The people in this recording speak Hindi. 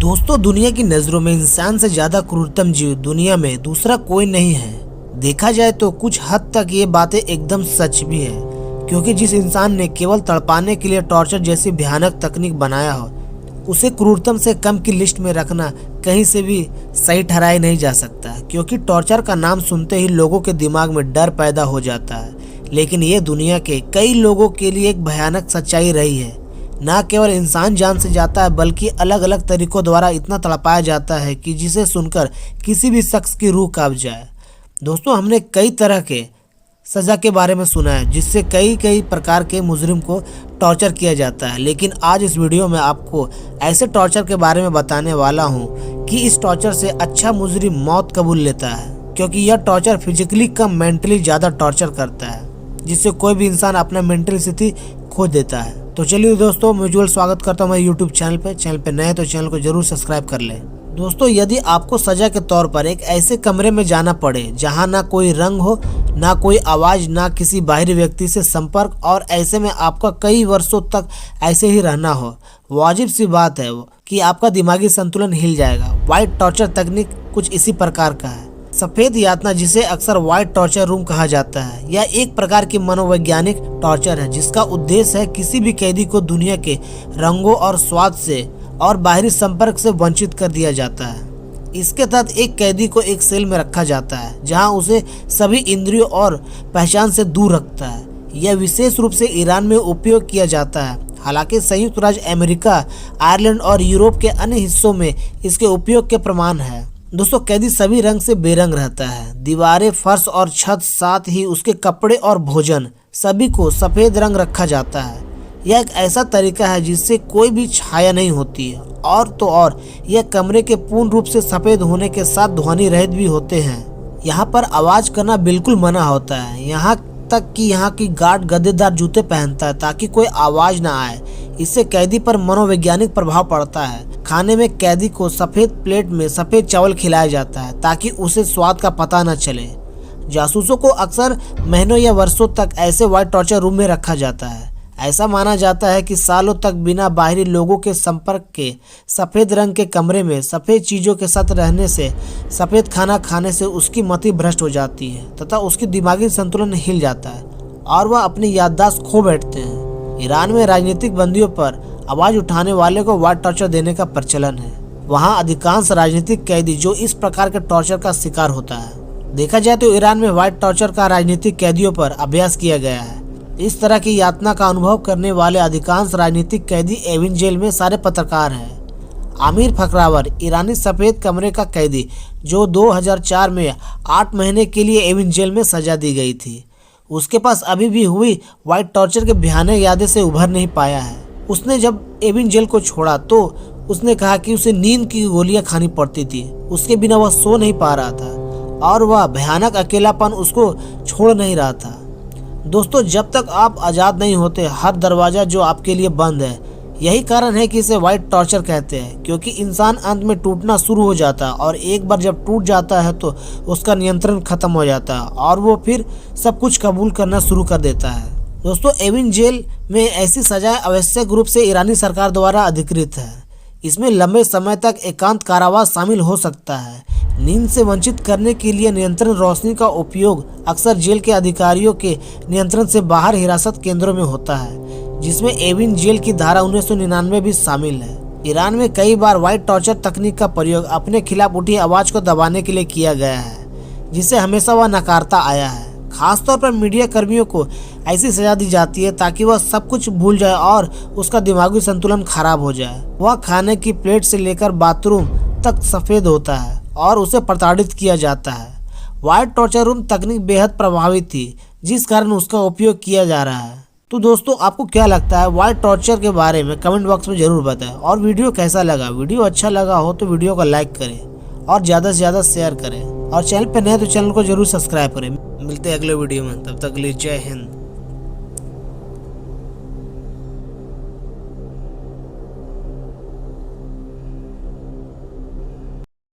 दोस्तों, दुनिया की नजरों में इंसान से ज्यादा क्रूरतम जीव दुनिया में दूसरा कोई नहीं है। देखा जाए तो कुछ हद तक ये बातें एकदम सच भी है, क्योंकि जिस इंसान ने केवल तड़पाने के लिए टॉर्चर जैसी भयानक तकनीक बनाया हो, उसे क्रूरतम से कम की लिस्ट में रखना कहीं से भी सही ठहराया नहीं जा सकता। क्योंकि टॉर्चर का नाम सुनते ही लोगों के दिमाग में डर पैदा हो जाता है, लेकिन ये दुनिया के कई लोगों के लिए एक भयानक सच्चाई रही है। न केवल इंसान जान से जाता है, बल्कि अलग अलग तरीकों द्वारा इतना तड़पाया जाता है कि जिसे सुनकर किसी भी शख्स की रूह कांप जाए। दोस्तों, हमने कई तरह के सज़ा के बारे में सुना है, जिससे कई प्रकार के मुजरिम को टॉर्चर किया जाता है। लेकिन आज इस वीडियो में आपको ऐसे टॉर्चर के बारे में बताने वाला हूँ कि इस टॉर्चर से अच्छा मुजरिम मौत कबूल लेता है, क्योंकि यह टॉर्चर फिजिकली कम मेंटली ज़्यादा टॉर्चर करता है, जिससे कोई भी इंसान अपना मेंटल स्थिति खो देता है। तो चलिए दोस्तों, म्यूचुअल स्वागत करता हूँ मेरे यूट्यूब चैनल पे नए तो चैनल को जरूर सब्सक्राइब कर लें। दोस्तों, यदि आपको सजा के तौर पर एक ऐसे कमरे में जाना पड़े जहां ना कोई रंग हो, ना कोई आवाज, ना किसी बाहरी व्यक्ति से संपर्क, और ऐसे में आपका कई वर्षों तक ऐसे ही रहना हो, वाजिब सी बात है कि आपका दिमागी संतुलन हिल जाएगा। व्हाइट टॉर्चर तकनीक कुछ इसी प्रकार का है। सफेद यातना, जिसे अक्सर व्हाइट टॉर्चर रूम कहा जाता है, यह एक प्रकार की मनोवैज्ञानिक टॉर्चर है, जिसका उद्देश्य है किसी भी कैदी को दुनिया के रंगों और स्वाद से और बाहरी संपर्क से वंचित कर दिया जाता है। इसके तहत एक कैदी को एक सेल में रखा जाता है, जहां उसे सभी इंद्रियों और पहचान से दूर रखता है। यह विशेष रूप से ईरान में उपयोग किया जाता है। हालांकि संयुक्त राज्य अमेरिका, आयरलैंड और यूरोप के अन्य हिस्सों में इसके उपयोग के प्रमाण है। दोस्तों, कैदी सभी रंग से बेरंग रहता है। दीवारें, फर्श और छत, साथ ही उसके कपड़े और भोजन, सभी को सफेद रंग रखा जाता है। यह एक ऐसा तरीका है जिससे कोई भी छाया नहीं होती है, और तो और यह कमरे के पूर्ण रूप से सफेद होने के साथ ध्वनि रहित भी होते हैं। यहाँ पर आवाज करना बिल्कुल मना होता है, यहाँ तक कि यहाँ की गार्ड गद्देदार जूते पहनता है ताकि कोई आवाज ना आए। इससे कैदी पर मनोवैज्ञानिक प्रभाव पड़ता है। खाने में कैदी को सफेद प्लेट में सफेद चावल खिलाया जाता है ताकि उसे स्वाद का पता न चले। जासूसों को अक्सर महीनों या वर्षों तक ऐसे व्हाइट टॉर्चर रूम में रखा जाता है। ऐसा माना जाता है कि सालों तक बिना बाहरी लोगों के संपर्क के सफेद रंग के कमरे में सफेद चीजों के साथ रहने से, सफेद खाना खाने से उसकी मति भ्रष्ट हो जाती है तथा उसकी दिमागी संतुलन हिल जाता है और वह अपनी याददाश्त खो बैठते हैं। ईरान में राजनीतिक बंदियों पर आवाज उठाने वाले को व्हाइट टॉर्चर देने का प्रचलन है। वहाँ अधिकांश राजनीतिक कैदी जो इस प्रकार के टॉर्चर का शिकार होता है। देखा जाए तो ईरान में व्हाइट टॉर्चर का राजनीतिक कैदियों पर अभ्यास किया गया है। इस तरह की यातना का अनुभव करने वाले अधिकांश राजनीतिक कैदी एविन जेल में सारे पत्रकार हैं। आमिर फखरावर, ईरानी सफेद कमरे का कैदी, जो 2004 में 8 महीने के लिए एविन जेल में सजा दी गई थी, उसके पास अभी भी हुई व्हाइट टॉर्चर के भयानक यादें से उभर नहीं पाया है। उसने जब एविन जेल को छोड़ा तो उसने कहा कि उसे नींद की गोलियां खानी पड़ती थी, उसके बिना वह सो नहीं पा रहा था और वह भयानक अकेलापन उसको छोड़ नहीं रहा था। दोस्तों, जब तक आप आज़ाद नहीं होते, हर दरवाज़ा जो आपके लिए बंद है। यही कारण है कि इसे व्हाइट टॉर्चर कहते हैं, क्योंकि इंसान अंत में टूटना शुरू हो जाता है और एक बार जब टूट जाता है तो उसका नियंत्रण खत्म हो जाता है और वो फिर सब कुछ कबूल करना शुरू कर देता है। दोस्तों, एविन जेल में ऐसी सजाएं आवश्यक रूप से ईरानी सरकार द्वारा अधिकृत है। इसमें लंबे समय तक एकांत कारावास शामिल हो सकता है। नींद से वंचित करने के लिए नियंत्रण रोशनी का उपयोग अक्सर जेल के अधिकारियों के नियंत्रण से बाहर हिरासत केंद्रों में होता है, जिसमें एविन जेल की धारा 1999 भी शामिल है। ईरान में कई बार व्हाइट टॉर्चर तकनीक का प्रयोग अपने खिलाफ उठी आवाज को दबाने के लिए किया गया है, जिसे हमेशा वह नकारता आया है। खासतौर पर मीडिया कर्मियों को ऐसी सजा दी जाती है ताकि वह सब कुछ भूल जाए और उसका दिमागी संतुलन खराब हो जाए। वह खाने की प्लेट से लेकर बाथरूम तक सफेद होता है और उसे प्रताड़ित किया जाता है। व्हाइट टॉर्चर रूम तकनीक बेहद प्रभावी थी, जिस कारण उसका उपयोग किया जा रहा है। तो दोस्तों, आपको क्या लगता है व्हाइट टॉर्चर के बारे में? कमेंट बॉक्स में जरूर बताएं। और वीडियो कैसा लगा? वीडियो अच्छा लगा हो तो वीडियो को लाइक करें और ज़्यादा से ज़्यादा शेयर करें, और चैनल पर नए तो चैनल को जरूर सब्सक्राइब करें। मिलते हैं अगले वीडियो में, तब तक के लिए जय हिंद।